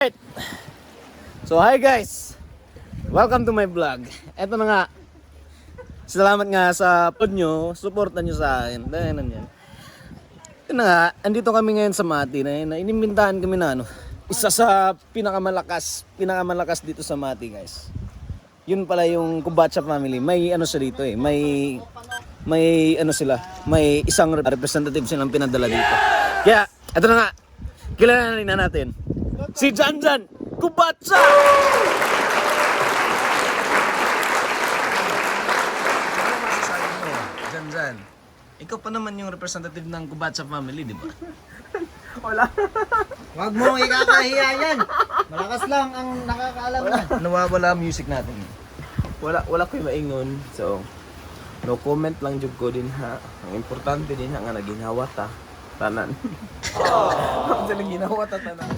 Alright. So hi guys, welcome to my vlog. Eto na nga, salamat nga sa pod nyo, supportan nyo sa akin. Dahil nanyan. Ito na nga, andito kami ngayon sa Mati na inimbentahan kami na isa sa pinakamalakas dito sa Mati guys. Yun pala yung Kubatsa family, may ano siya dito may ano sila, may isang representative silang pinadala dito. Kaya, eto na nga, kilalanin na natin. Si Janjan Kubatsa! Ano masasabi mo, Janjan? Ikaw pa naman yung representative ng Kubatsa family, di ba? Wala. Wag mo ikakahiya yan. Malakas lang ang nakakaalam na. Nawawala ang music natin. Wala ko'y maingon. So, no comment lang jud ko din ha. Ang importante din nga naginawa ta tanan. Oh, sa naginawa ta tanan.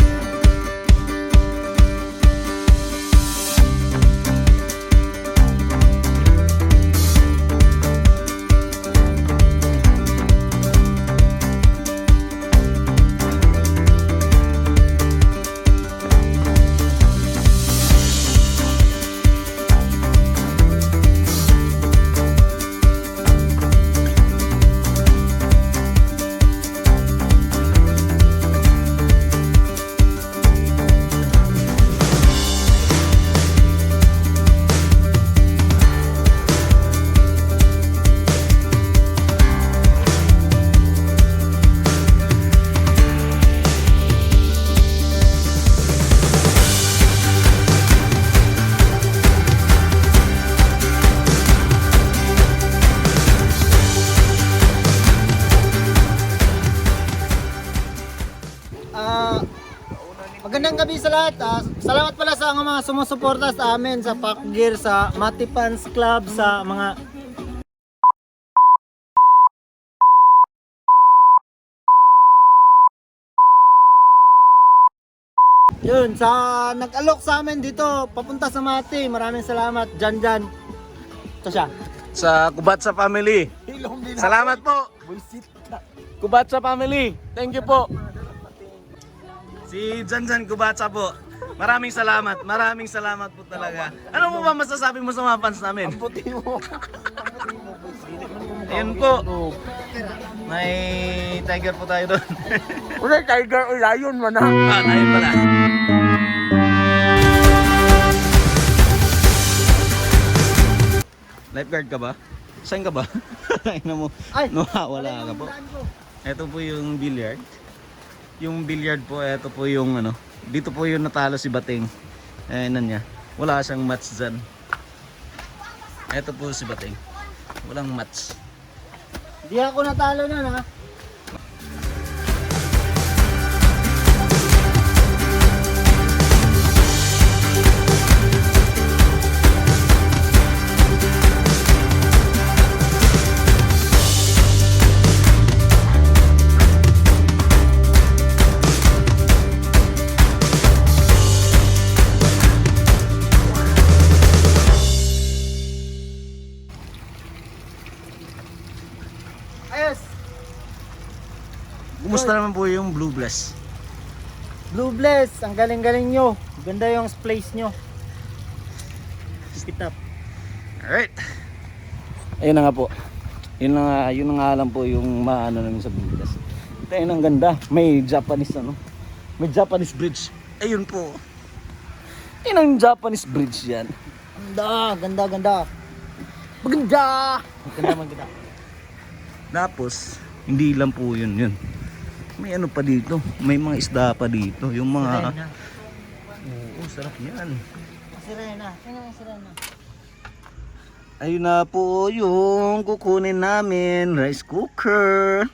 Magandang gabi sa lahat. Salamat pala sa mga sumusuporta sa amin sa Pack Gear, sa Mati Fans Club, sa mga yun, sa nag-alok sa amin dito papunta sa Mati. Maraming salamat, Janjan. Ito siya. Sa Kubatsa family. Salamat po. Kubatsa family. Thank you po. Si Janjan Kubatsa po. Maraming salamat po talaga. Ano mo ba masasabi mo sa mga fans namin? Ang puti mo. Ayun po. May tiger po tayo doon. Wala tiger o lion man ha. Tayo pala. Lifeguard ka ba? Saan ka ba? Ayun mo. Ay! Wala ka po. Ito po yung billiard. Yung billiard po, ito po yung ano. Dito po yung natalo si Bating. Ayun niya. Wala siyang match dyan. Ito po si Bating. Walang match. Di ako natalo na ha. Ayos. Kumusta naman po yung Blue Blast? Blue Bless, ang galing-galing nyo. Ganda yung place nyo. Keep it up. Alright. Ayun na nga po. Yun na nga alam po yung maano namin sa Blue Blast. Ito yun ang ganda. May Japanese May Japanese bridge. Ayun po. Yun ang Japanese bridge yan. Ganda. Maganda. Tapos, hindi lang po yun. May ano pa dito. May mga isda pa dito. Yung mga... Sirena. Oo, sarap yan. Sirena. Sino yung sirena? Ayun na po yung kukunin namin. Rice cooker.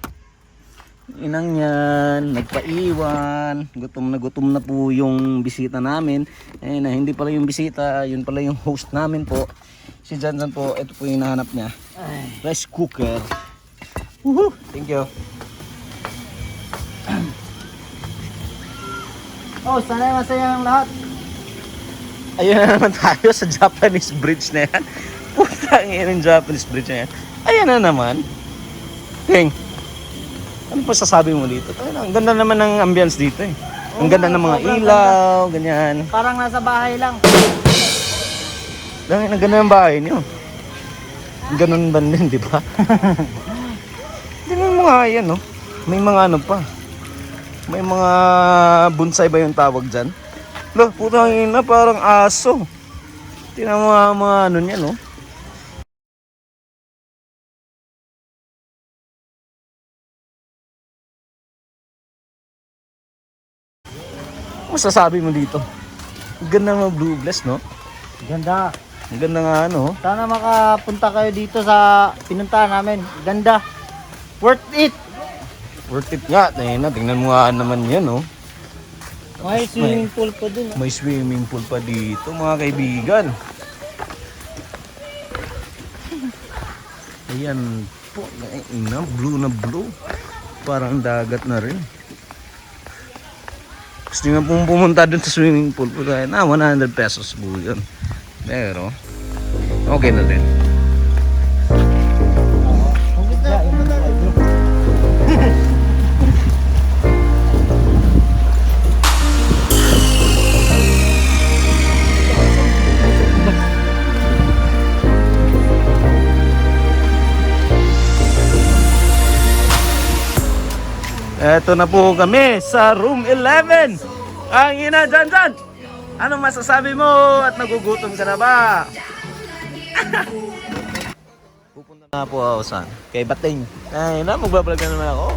Inang yan. Nagpaiwan. Gutom na po yung bisita namin. Ayun na, hindi pala yung bisita. Yun pala yung host namin po. Si Janjan po. Ito po yung nahanap niya. Rice cooker. Woohoo! Thank you. Oh, sana'y masaya ang lahat. Ayun na naman tayo sa Japanese bridge na yan. Putang ina yung Japanese bridge na yan. Ayan na naman. Ting, ano pa sasabi mo dito? Ang ganda naman ng ambience dito eh. Ang ganda ng mga Sobrang ilaw, ganyan. Parang nasa bahay lang. Ang ganda ng bahay niyo. Ganun ba din, di ba? Hindi mo mga yan, no? May mga ano pa. May mga bonsai ba yung tawag dyan? Lo, putang ina, parang aso. Tingnan mo mga ano niya, no? Ano masasabi mo dito? Ang ganda ng Blue Blast, no? Ganda. Ang ganda nga, ano? Sana makapunta kayo dito sa pinuntahan namin. Ganda. Worth it. Worth it nga. Tingnan mo nga naman yan, no? May swimming pool pa dun. May swimming pool pa dito, mga kaibigan. Ayan po, ina, blue na blue. Parang dagat na rin. Gusto nga pong pumunta dun sa swimming pool po tayo na 100 pesos po yun. Pero, okay na din. Eto na po kami sa room 11. Ang ina dyan. Ano masasabi mo at nagugutom ka na ba? Pupunta na po ako saan? Kay Bating. Ay na, magbablog na naman ako.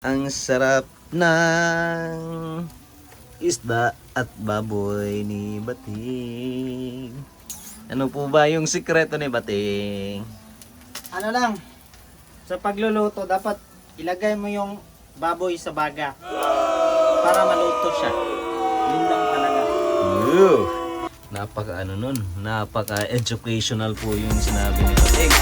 Ang sarap ng isda at baboy ni Bating. Ano po ba yung sikreto ni Bating? Ano lang, sa pagluluto, dapat ilagay mo yung baboy sa baga para maluto siya. Yun lang talaga. Napaka ano nun, napaka educational po yung sinabi ni Bating.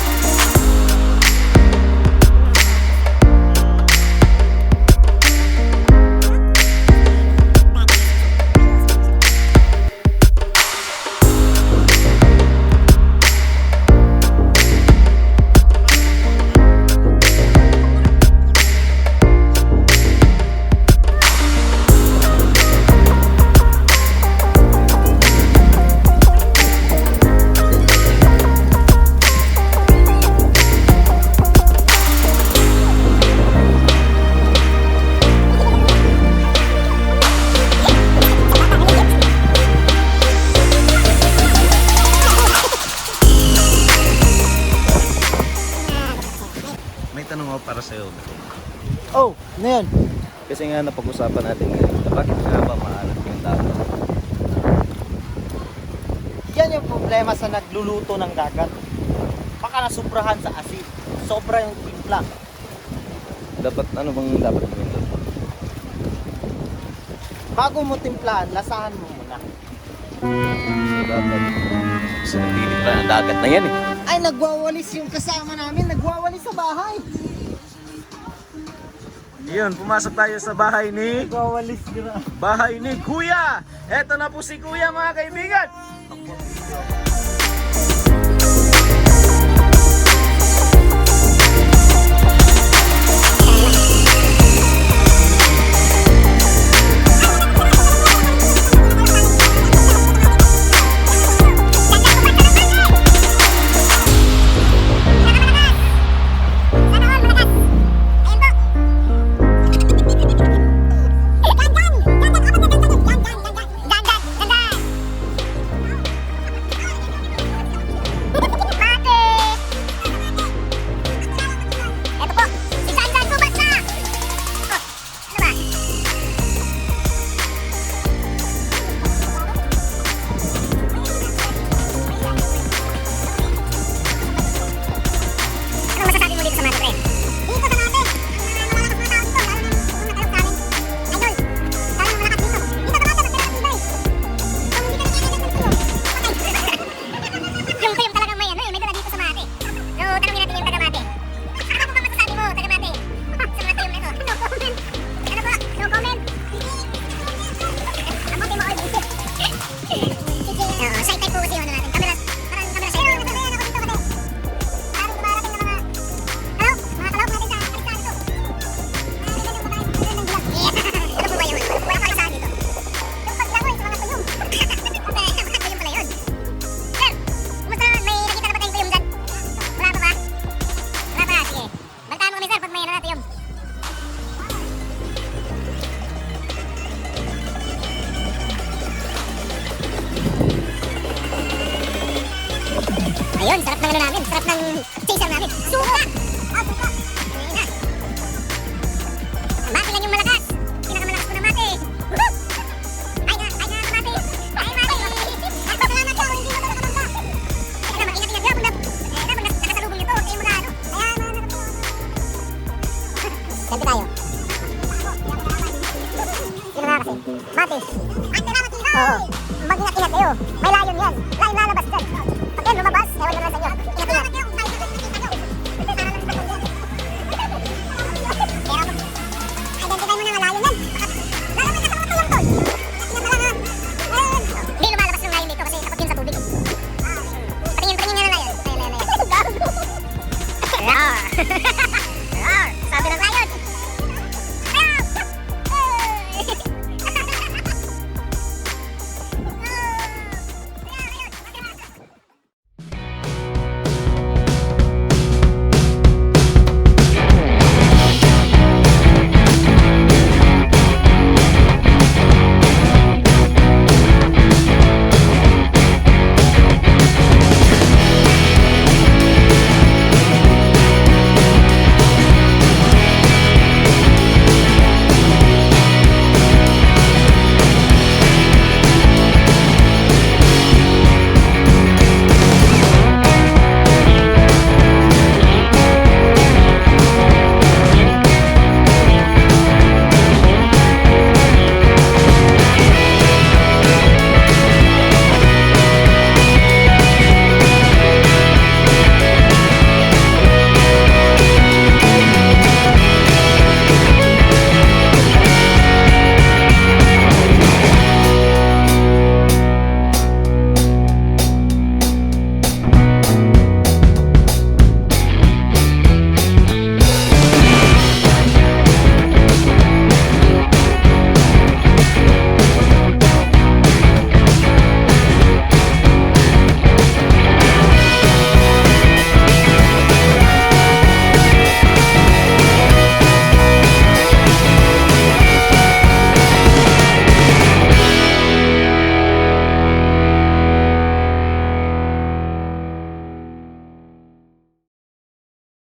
May tanong ako para sa'yo. Oh, ano yun? Kasi nga napag-usapan natin ngayon, bakit nga ba maalat yung dagat? Yan yung problema sa nagluluto ng dagat. Baka nasubrahan sa asin. Sobra yung timpla. Dapat ano bang dapat gawin doon? Bago mo timplahan, lasahan mo muna. Dapat kasi nagtitimpla ng dagat na yan eh. Ay, nagwawalis yung kasama namin. Nagwawalis sa bahay. Yun, pumasok tayo sa bahay ni Kuya. Eto na po si Kuya, mga kaibigan. Ayun, sarap ng ano namin. Sarap ng chaser namin. Suka! Ah, suka! Ayun na. Mati lang yung malakas. Pinakamalakas ko na mati. Woohoo! Ay na, mati. Ay, mati. Nagpapalamat ka, hindi mo talaga bangga. Teka na, mag-ingat-ingat ka. Pag nakasalubong nyo to, kayo mag-ano. Ayan, mga nakapalaman. Siyempre tayo. Sino nga kasi? Mati. Ang salamat, Tito! Oo. Mag-ingat-ingat kayo. May layon yan. Layon lalabas dyan. Pag yan,